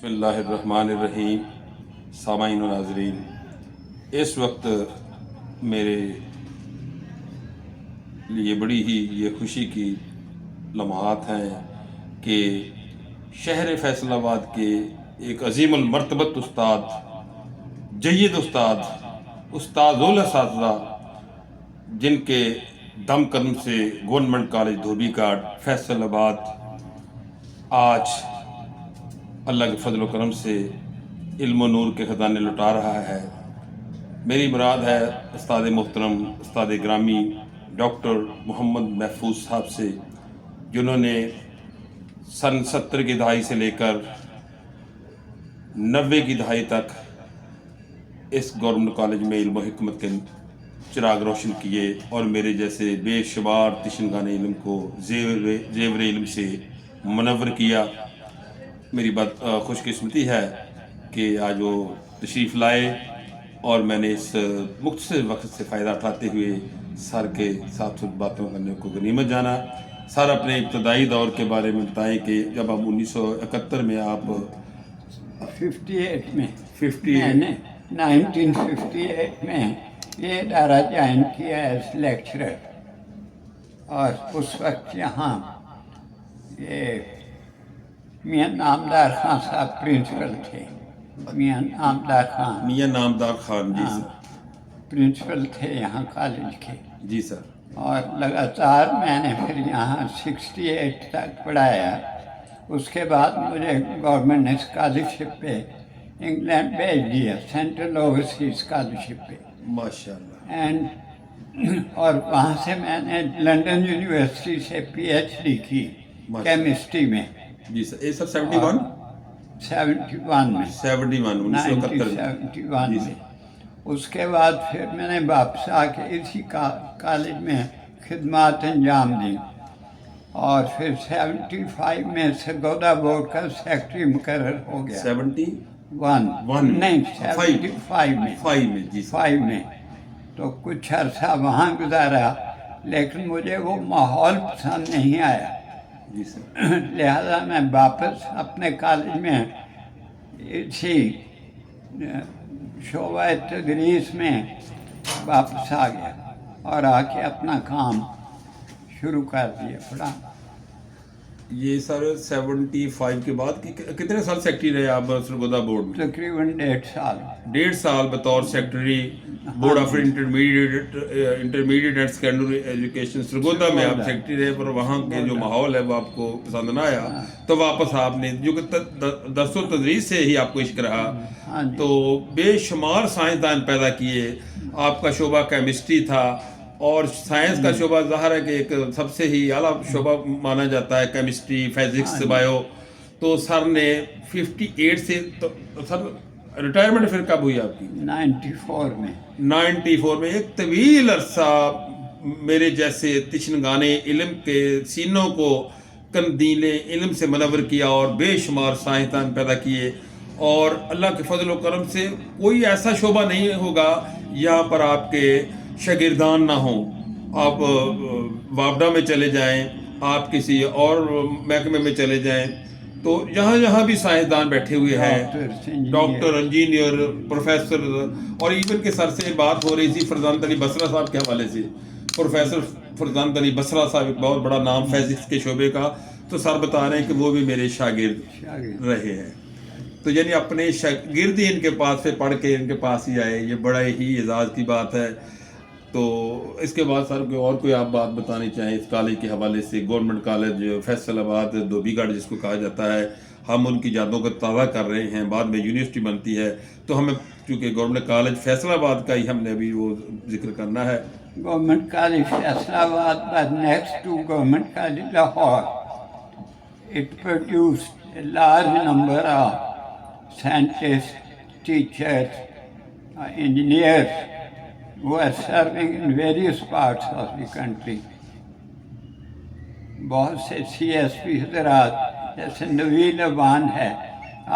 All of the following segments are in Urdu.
بسم اللہ الرحمن الرحیم. سامعین و ناظرین، اس وقت میرے لیے بڑی ہی یہ خوشی کی لمحات ہیں کہ شہر فیصل آباد کے ایک عظیم المرتبت استاد، جید استاد الاساتذہ، جن کے دم قدم سے گورنمنٹ کالج دھوبی گھاٹ فیصل آباد آج اللہ کے فضل و کرم سے علم و نور کے خزانے لٹا رہا ہے. میری مراد ہے استاد محترم، استاد گرامی ڈاکٹر محمد محفوظ صاحب سے، جنہوں نے سن 70 کی دہائی سے لے کر 90 کی دہائی تک اس گورنمنٹ کالج میں علم و حکمت کے چراغ روشن کیے اور میرے جیسے بے شمار تشنگان علم کو زیور علم سے منور کیا. میری بات خوش قسمتی ہے کہ آج وہ تشریف لائے اور میں نے اس مختصر وقت سے فائدہ اٹھاتے ہوئے سر کے ساتھ باتوں کرنے کو غنیمت جانا. سر اپنے ابتدائی دور کے بارے میں بتائیں کہ جب آپ 1971 میں آپ 58 میں 1958 میں یہ ادارہ جوائن کیا ایز لیکچرر، اور اس وقت یہاں یہ میاں نامدار خان صاحب پرنسپل تھے. میاں نامدار خان جی سر. پرنسپل تھے یہاں کالج کے. جی سر. اور لگاتار میں نے پھر یہاں 68 تک پڑھایا. اس کے بعد مجھے گورنمنٹ نے اسکالرشپ پہ انگلینڈ بھیج دیا، سینٹرل اوورسیز اسکالرشپ پہ. ماشاء اللہ. اور وہاں سے میں نے لنڈن یونیورسٹی سے PhD کی کیمسٹری میں. جی سر. یہ سب 71 میں 1971 میں. اس کے بعد پھر میں نے واپس آ کے اسی کالج میں خدمات انجام دیں، اور پھر 75 میں سرگودا بورڈ کا سیکرٹری مقرر ہو گیا. 71 نہیں 75 میں. جی 5 میں تو کچھ عرصہ وہاں گزارا، لیکن مجھے وہ ماحول پسند نہیں آیا. جی سر. لہذا میں واپس اپنے کالج میں اسی شعبہ تدریس میں واپس آ گیا اور آ کے اپنا کام شروع کر دیا پڑھانا. یہ سر 75 کے بعد کتنے سال سیکرٹری رہے آپ سرگودا بورڈ میں؟ تقریباً 1.5 سال بطور secretary board of intermediate and secondary education Sargodha میں آپ سیکرٹری رہے، پر وہاں کے جو ماحول ہے وہ آپ کو پسند نہ آیا تو واپس آپ نے، جو کہ درس و تدریس سے ہی آپ کو عشق رہا، تو بے شمار سائنسدان پیدا کیے. آپ کا شعبہ کیمسٹری تھا، اور سائنس کا شعبہ ظاہر ہے کہ ایک سب سے ہی اعلیٰ شعبہ مانا جاتا ہے، کیمسٹری، فزکس، بایو. تو سر نے 58 سے سر ریٹائرمنٹ پھر کب ہوئی آپ کی؟ 94 میں. ایک طویل عرصہ میرے جیسے تشنگانے علم کے سینوں کو قندیل علم سے منور کیا اور بے شمار سائنسدان پیدا کیے. اور اللہ کے فضل و کرم سے کوئی ایسا شعبہ نہیں ہوگا یہاں پر آپ کے شاگردان نہ ہوں. آپ وابڈا میں چلے جائیں، آپ کسی اور محکمے میں چلے جائیں، تو جہاں بھی سائنسدان بیٹھے ہوئے ہیں، ڈاکٹر، انجینئر، پروفیسر. اور ایون کے سر سے بات ہو رہی تھی فرزانت علی بصرہ صاحب کے حوالے سے. پروفیسر فرزانت علی بصرہ صاحب ایک بہت بڑا نام فزکس کے شعبے کا، تو سر بتا رہے ہیں کہ وہ بھی میرے شاگرد رہے ہیں. تو یعنی اپنے شاگرد ہی ان کے پاس سے پڑھ کے ان کے پاس ہی آئے، یہ بڑا ہی اعزاز کی بات ہے. تو اس کے بعد سر کوئی آپ بات بتانی چاہیں اس کالج کے حوالے سے؟ گورنمنٹ کالج فیصل آباد دھوبی گھاٹ جس کو کہا جاتا ہے، ہم ان کی یادوں کو تازہ کر رہے ہیں. بعد میں یونیورسٹی بنتی ہے، تو ہمیں چونکہ گورنمنٹ کالج فیصل آباد کا ہی ہم نے ابھی وہ ذکر کرنا ہے. گورنمنٹ کالج فیصل آباد was next to government college Lahore. It produced a large number of scientists, teachers, engineers who are serving in various parts of the country. بہت سے CSP حضرات جیسے نویل اوان ہے،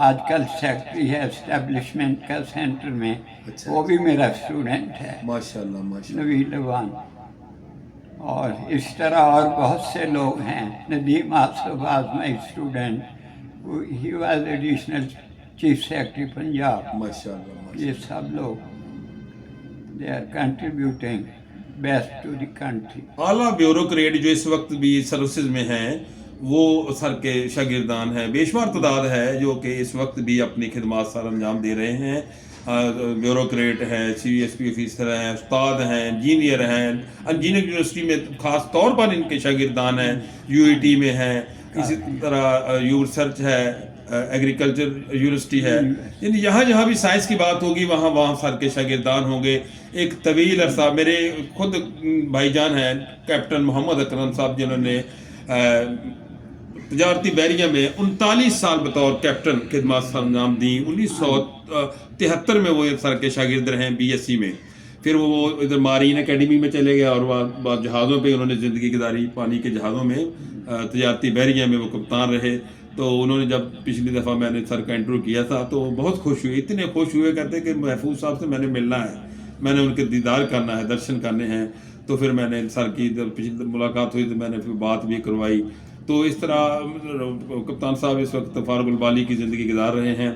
آج کل سیکرٹری ہے اسٹیبلشمنٹ کا سینٹر میں، وہ بھی میرا اسٹوڈنٹ ہے. ماشاءاللہ. نویل اوان. اور اس طرح اور بہت سے لوگ ہیں. Nadeem Asif was my student. He was additional chief secretary Punjab, ماشاء اللہ یہ سب لوگ they are contributing best to the country. اعلیٰ بیوروکریٹ جو اس وقت بھی سروسز میں ہیں وہ سر کے شاگردان ہیں، بے شمار تعداد ہے جو کہ اس وقت بھی اپنی خدمات سر انجام دے رہے ہیں. بیوروکریٹ ہیں، سی ایس پی آفیسر ہیں، استاد ہیں، انجینئر ہیں. انجینئرنگ یونیورسٹی میں خاص طور پر ان کے شاگردان ہیں، یو ای ٹی میں ہیں، اسی طرح یو ریسرچ ہے، ایگریکلچر یونیورسٹی ہے. یعنی جہاں بھی سائنس کی بات ہوگی وہاں سر کے شاگردان ہوں گے. ایک طویل عرصہ میرے خود بھائی جان ہیں کیپٹن محمد اکرم صاحب، جنہوں نے تجارتی بحریہ میں 39 سال بطور کیپٹن خدمات سر انجام دیں. 1973 میں وہ سر کے شاگرد رہے بی ایس سی میں. پھر وہ ادھر مارین اکیڈمی میں چلے گئے اور بعد جہازوں پہ انہوں نے زندگی گزاری، پانی کے جہازوں میں تجارتی بحریہ میں وہ کپتان رہے. تو انہوں نے جب پچھلی دفعہ میں نے سر کا انٹرویو کیا تھا تو بہت خوش ہوئے، اتنے خوش ہوئے، کہتے کہ محفوظ صاحب سے میں نے ملنا ہے، میں نے ان کے دیدار کرنا ہے، درشن کرنے ہیں. تو پھر میں نے سر کی پچھلی ملاقات ہوئی تو میں نے پھر بات بھی کروائی. تو اس طرح کپتان صاحب اس وقت فارغ البالی کی زندگی گزار رہے ہیں.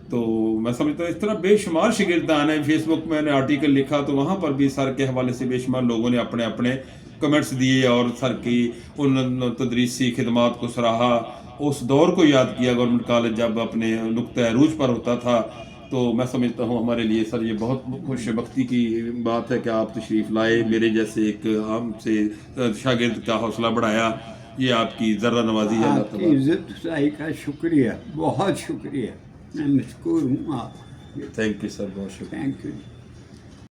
تو میں سمجھتا ہوں اس طرح بے شمار شاگردان ہیں. فیس بک میں نے آرٹیکل لکھا تو وہاں پر بھی سر کے حوالے سے بے شمار لوگوں نے اپنے اپنے کمنٹس دیے اور سر کی ان تدریسی خدمات کو سراہا. اس دور کو یاد کیا گورنمنٹ کالج جب اپنے نقطۂ عروج پر ہوتا تھا. تو میں سمجھتا ہوں ہمارے لیے سر یہ بہت خوش بختی کی بات ہے کہ آپ تشریف لائے، میرے جیسے ایک عام سے شاگرد کا حوصلہ بڑھایا. یہ آپ کی ذرہ نوازی ہے. آپ کی عزت افزائی کا شکریہ، بہت شکریہ، میں مشکور ہوں آپ. تھینک یو سر، بہت شکریہ. Thank you.